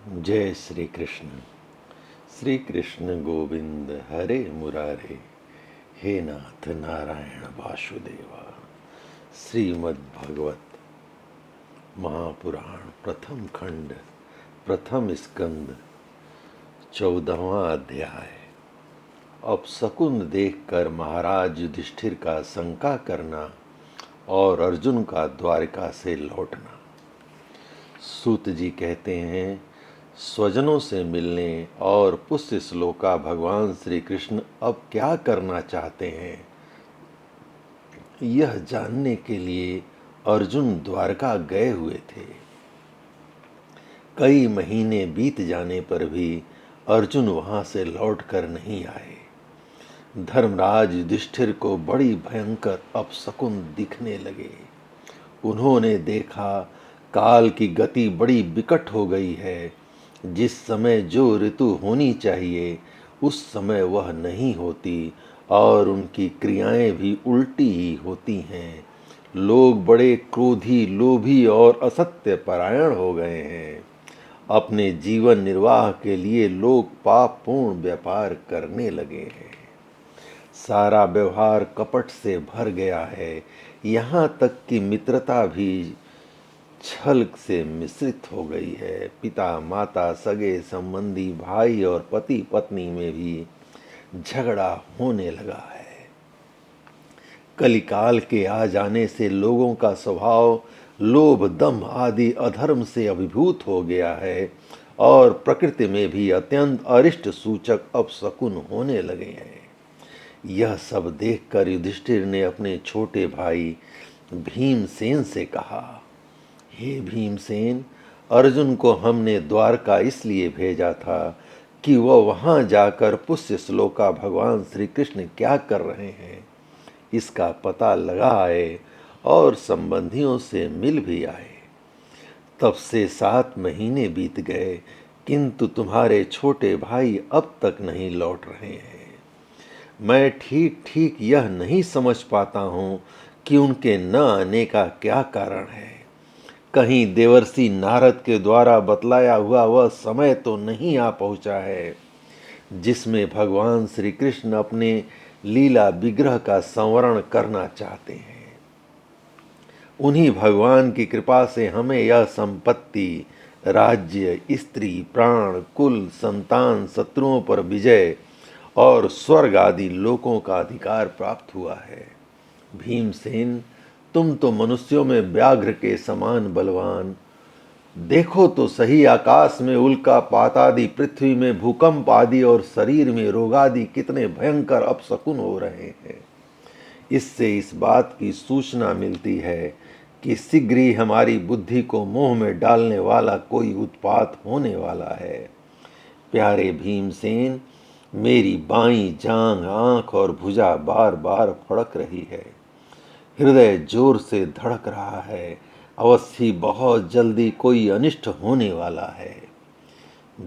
जय श्री कृष्ण। श्री कृष्ण गोविंद हरे मुरारे, हे नाथ नारायण वासुदेवा। श्रीमद् भगवत महापुराण प्रथम खंड प्रथम स्कंद 14वां अध्याय। अपशकुन देखकर महाराज युधिष्ठिर का शंका करना और अर्जुन का द्वारिका से लौटना। सूत जी कहते हैं, स्वजनों से मिलने और पुष्य श्लोका भगवान श्री कृष्ण अब क्या करना चाहते हैं, यह जानने के लिए अर्जुन द्वारका गए हुए थे। कई महीने बीत जाने पर भी अर्जुन वहां से लौटकर नहीं आए। धर्मराज युधिष्ठिर को बड़ी भयंकर अपशकुन दिखने लगे। उन्होंने देखा काल की गति बड़ी विकट हो गई है। जिस समय जो ऋतु होनी चाहिए उस समय वह नहीं होती और उनकी क्रियाएं भी उल्टी ही होती हैं। लोग बड़े क्रोधी, लोभी और असत्य परायण हो गए हैं। अपने जीवन निर्वाह के लिए लोग पापपूर्ण व्यापार करने लगे हैं। सारा व्यवहार कपट से भर गया है। यहाँ तक कि मित्रता भी छल से मिश्रित हो गई है। पिता माता, सगे संबंधी, भाई और पति पत्नी में भी झगड़ा होने लगा है। कलिकाल के आ जाने से लोगों का स्वभाव लोभ, दम्भ आदि अधर्म से अभिभूत हो गया है और प्रकृति में भी अत्यंत अरिष्ट सूचक अपशकुन होने लगे हैं। यह सब देखकर युधिष्ठिर ने अपने छोटे भाई भीमसेन से कहा, हे भीमसेन, अर्जुन को हमने द्वारका इसलिए भेजा था कि वह वहां जाकर पुष्य श्लोका भगवान श्री कृष्ण क्या कर रहे हैं इसका पता लगाए और संबंधियों से मिल भी आए। तब से 7 महीने बीत गए, किंतु तुम्हारे छोटे भाई अब तक नहीं लौट रहे हैं। मैं ठीक ठीक यह नहीं समझ पाता हूँ कि उनके न आने का क्या कारण है। कहीं देवर्षि नारद के द्वारा बतलाया हुआ वह समय तो नहीं आ पहुँचा है जिसमें भगवान श्री कृष्ण अपने लीला विग्रह का संवरण करना चाहते हैं। उन्हीं भगवान की कृपा से हमें यह संपत्ति, राज्य, स्त्री, प्राण, कुल, संतान, शत्रुओं पर विजय और स्वर्ग आदि लोकों का अधिकार प्राप्त हुआ है। भीमसेन, तुम तो मनुष्यों में व्याघ्र के समान बलवान। देखो तो सही, आकाश में उल्कापात आदि, पृथ्वी में भूकंप आदि और शरीर में रोग आदि कितने भयंकर अपशकुन हो रहे हैं। इससे इस बात की सूचना मिलती है कि शीघ्र ही हमारी बुद्धि को मोह में डालने वाला कोई उत्पात होने वाला है। प्यारे भीमसेन, मेरी बाईं जांघ, आंख और भुजा बार बार फड़क रही है। हृदय जोर से धड़क रहा है। अवश्य बहुत जल्दी कोई अनिष्ट होने वाला है।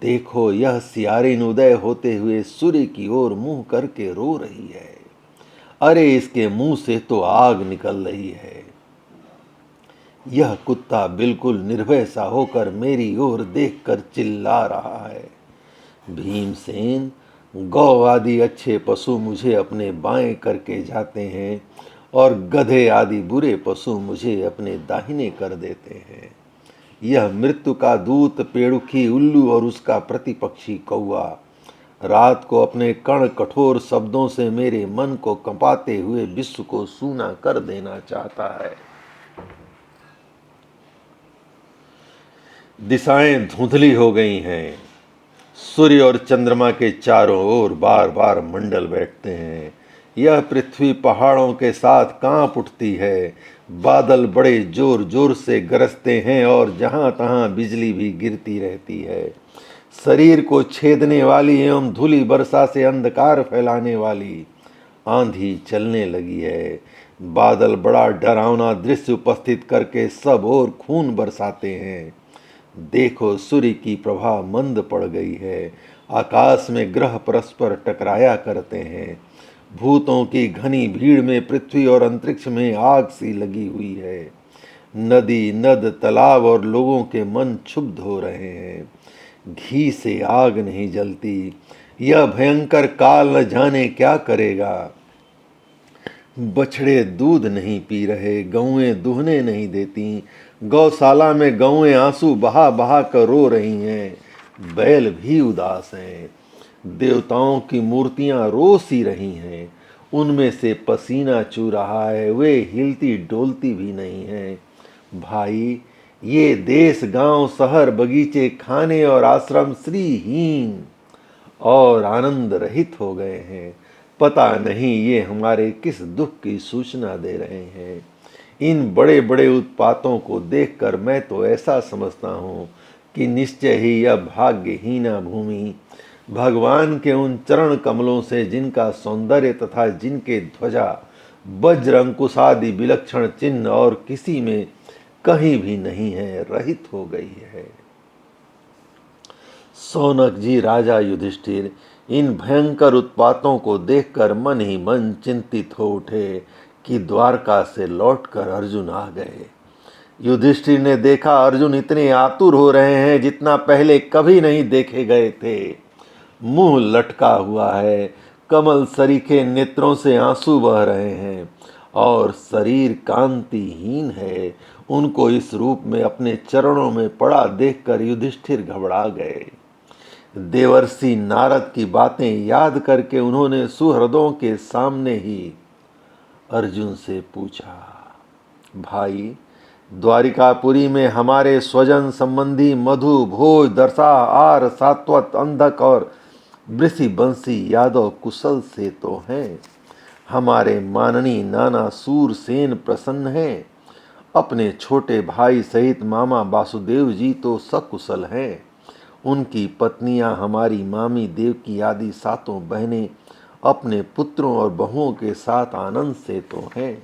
देखो, यह सियारिन उदय होते हुए सूर्य की ओर मुंह करके रो रही है। अरे, इसके मुंह से तो आग निकल रही है। यह कुत्ता बिल्कुल निर्भय सा होकर मेरी ओर देखकर चिल्ला रहा है। भीमसेन, गौ आदि अच्छे पशु मुझे अपने बाएं करके जाते हैं और गधे आदि बुरे पशु मुझे अपने दाहिने कर देते हैं। यह मृत्यु का दूत पेड़ुखी उल्लू और उसका प्रतिपक्षी कौआ रात को अपने कण कठोर शब्दों से मेरे मन को कंपाते हुए विश्व को सूना कर देना चाहता है। दिशाएं धुंधली हो गई हैं। सूर्य और चंद्रमा के चारों ओर बार बार मंडल बैठते हैं। यह पृथ्वी पहाड़ों के साथ कांप उठती है। बादल बड़े जोर जोर से गरजते हैं और जहां तहां बिजली भी गिरती रहती है। शरीर को छेदने वाली एवं धूली वर्षा से अंधकार फैलाने वाली आंधी चलने लगी है। बादल बड़ा डरावना दृश्य उपस्थित करके सब ओर खून बरसाते हैं। देखो, सूर्य की प्रभा मंद पड़ गई है। आकाश में ग्रह परस्पर टकराया करते हैं। भूतों की घनी भीड़ में पृथ्वी और अंतरिक्ष में आग सी लगी हुई है। नदी, नद, तालाब और लोगों के मन क्षुब्ध हो रहे हैं। घी से आग नहीं जलती। यह भयंकर काल न जाने क्या करेगा। बछड़े दूध नहीं पी रहे, गौएं दुहने नहीं देती। गौशाला में गौएं आंसू बहा बहा कर रो रही हैं। बैल भी उदास हैं। देवताओं की मूर्तियां रो सी रही हैं। उनमें से पसीना चू रहा है, वे हिलती डोलती भी नहीं हैं। भाई, ये देश गांव शहर बगीचे खाने और आश्रम श्रीहीन और आनंद रहित हो गए हैं। पता नहीं ये हमारे किस दुख की सूचना दे रहे हैं। इन बड़े बड़े उत्पातों को देखकर मैं तो ऐसा समझता हूँ कि निश्चय ही यह भाग्यहीना भूमि भगवान के उन चरण कमलों से, जिनका सौंदर्य तथा जिनके ध्वजा वज्र अंकुशादि विलक्षण चिन्ह और किसी में कहीं भी नहीं है, रहित हो गई है। सौनक जी, राजा युधिष्ठिर इन भयंकर उत्पातों को देखकर मन ही मन चिंतित हो उठे कि द्वारका से लौटकर अर्जुन आ गए। युधिष्ठिर ने देखा अर्जुन इतने आतुर हो रहे हैं जितना पहले कभी नहीं देखे गए थे। मुंह लटका हुआ है, कमल सरीखे नेत्रों से आंसू बह रहे हैं और शरीर कांतिहीन है। उनको इस रूप में अपने चरणों में पड़ा देखकर युधिष्ठिर घबरा गए। देवर्षि नारद की बातें याद करके उन्होंने सुहृदों के सामने ही अर्जुन से पूछा, भाई, द्वारिकापुरी में हमारे स्वजन संबंधी मधु, भोज, दर्शा, आर, सात्वत, अंधक और वृषि बंसी यादव कुशल से तो हैं। हमारे माननी नाना सूरसेन प्रसन्न हैं। अपने छोटे भाई सहित मामा वासुदेव जी तो सकुशल हैं। उनकी पत्नियां हमारी मामी देवकी आदि सातों बहनें अपने पुत्रों और बहुओं के साथ आनंद से तो हैं।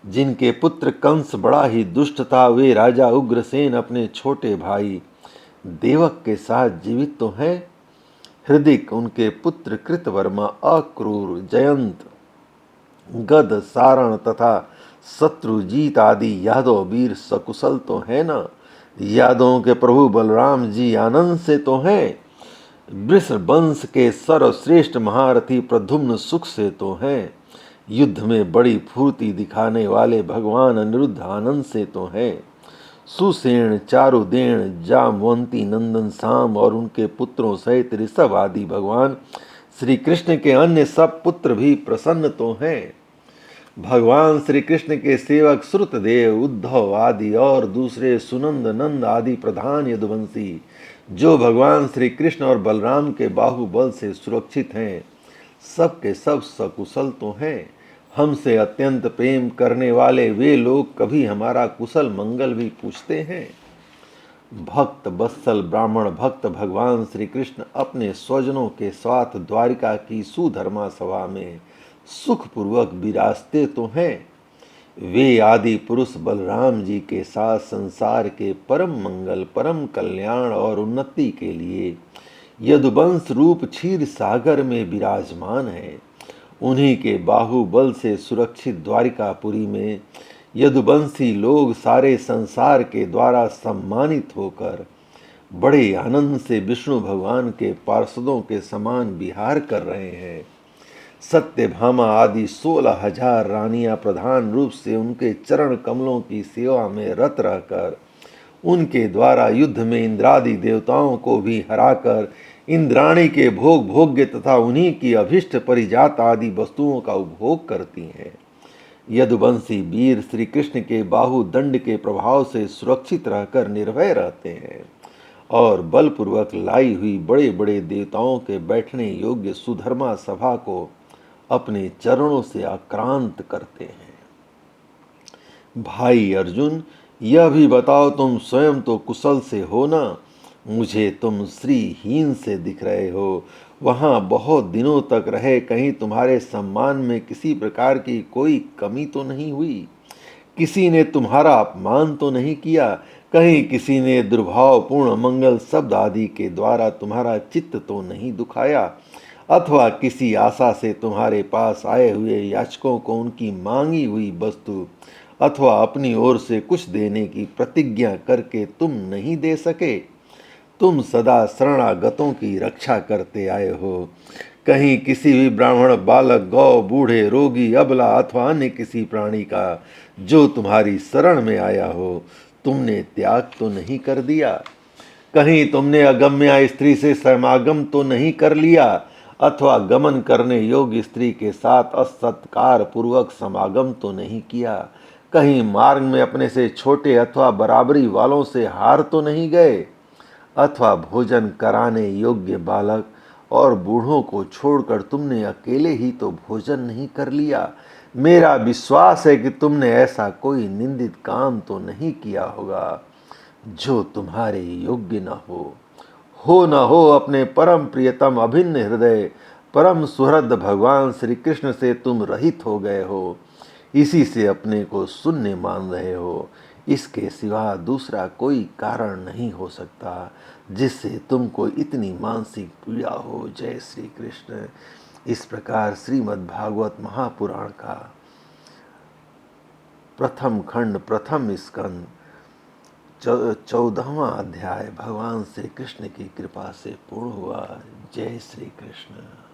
जिनके पुत्र कंस बड़ा ही दुष्ट था, वे राजा उग्रसेन अपने छोटे भाई देवक के साथ जीवित तो हैं। हृदिक उनके पुत्र कृतवर्मा, अक्रूर, जयंत, गद, सारण तथा शत्रुजीत आदि यादव वीर सकुशल तो है ना। यादवों के प्रभु बलराम जी आनंद से तो हैं। वृष वंश के सर्वश्रेष्ठ महारथी प्रद्युम्न सुख से तो हैं। युद्ध में बड़ी फुर्ती दिखाने वाले भगवान अनिरुद्ध आनंद से तो हैं। सुसेन, चारुदेन, जामवंती नंदन साम और उनके पुत्रों सहित ऋषभ आदि भगवान श्री कृष्ण के अन्य सब पुत्र भी प्रसन्न तो हैं। भगवान श्री कृष्ण के सेवक श्रुतदेव, उद्धव आदि और दूसरे सुनंद, नंद आदि प्रधान यदुवंशी जो भगवान श्री कृष्ण और बलराम के बाहुबल से सुरक्षित हैं, सब के सब सकुशल तो हैं। हमसे अत्यंत प्रेम करने वाले वे लोग कभी हमारा कुशल मंगल भी पूछते हैं। भक्त वत्सल ब्राह्मण भक्त भगवान श्री कृष्ण अपने स्वजनों के साथ द्वारिका की सुधर्मा सभा में सुखपूर्वक विराजते तो हैं। वे आदि पुरुष बलराम जी के साथ संसार के परम मंगल, परम कल्याण और उन्नति के लिए यदुवंश रूप क्षीर सागर में विराजमान है। उन्हीं के बाहुबल से सुरक्षित द्वारिकापुरी में यदुवंशी लोग सारे संसार के द्वारा सम्मानित होकर बड़े आनंद से विष्णु भगवान के पार्षदों के समान विहार कर रहे हैं। सत्यभामा आदि 16,000 रानियां प्रधान रूप से उनके चरण कमलों की सेवा में रत रहकर उनके द्वारा युद्ध में इंद्रादि देवताओं को भी हराकर इंद्राणी के भोग भोग्य तथा उन्हीं की अभिष्ट परिजात आदि वस्तुओं का उपभोग करती हैं। यदुवंशी वीर श्री कृष्ण के बाहुदंड के प्रभाव से सुरक्षित रहकर निर्भय रहते हैं और बलपूर्वक लाई हुई बड़े बड़े देवताओं के बैठने योग्य सुधर्मा सभा को अपने चरणों से आक्रांत करते हैं। भाई अर्जुन, यह भी बताओ, तुम स्वयं तो कुशल से हो ना? मुझे तुम श्रीहीन से दिख रहे हो। वहाँ बहुत दिनों तक रहे, कहीं तुम्हारे सम्मान में किसी प्रकार की कोई कमी तो नहीं हुई? किसी ने तुम्हारा अपमान तो नहीं किया? कहीं किसी ने दुर्भावपूर्ण मंगल शब्द आदि के द्वारा तुम्हारा चित्त तो नहीं दुखाया? अथवा किसी आशा से तुम्हारे पास आए हुए याचकों को उनकी मांगी हुई वस्तु अथवा अपनी ओर से कुछ देने की प्रतिज्ञा करके तुम नहीं दे सके? तुम सदा शरणागतों की रक्षा करते आए हो। कहीं किसी भी ब्राह्मण, बालक, गौ, बूढ़े, रोगी, अबला अथवा अन्य किसी प्राणी का जो तुम्हारी शरण में आया हो, तुमने त्याग तो नहीं कर दिया। कहीं तुमने अगम्या स्त्री से समागम तो नहीं कर लिया, अथवा गमन करने योग्य स्त्री के साथ असत्कार पूर्वक समागम तो नहीं किया। कहीं मार्ग में अपने से छोटे अथवा बराबरी वालों से हार तो नहीं गए, अथवा भोजन कराने योग्य बालक और बूढ़ों को छोड़कर तुमने अकेले ही तो भोजन नहीं कर लिया। मेरा विश्वास है कि तुमने ऐसा कोई निंदित काम तो नहीं किया होगा जो तुम्हारे योग्य न हो न हो अपने परम प्रियतम अभिन्न हृदय परम सुहृद भगवान श्री कृष्ण से तुम रहित हो गए हो। इसी से अपने को शून्य मान रहे हो। इसके सिवा दूसरा कोई कारण नहीं हो सकता जिससे तुमको इतनी मानसिक पीड़ा हो। जय श्री कृष्ण। इस प्रकार श्रीमद् भागवत महापुराण का प्रथम खंड, प्रथम स्कंद, 14वां अध्याय भगवान श्री कृष्ण की कृपा से पूर्ण हुआ। जय श्री कृष्ण।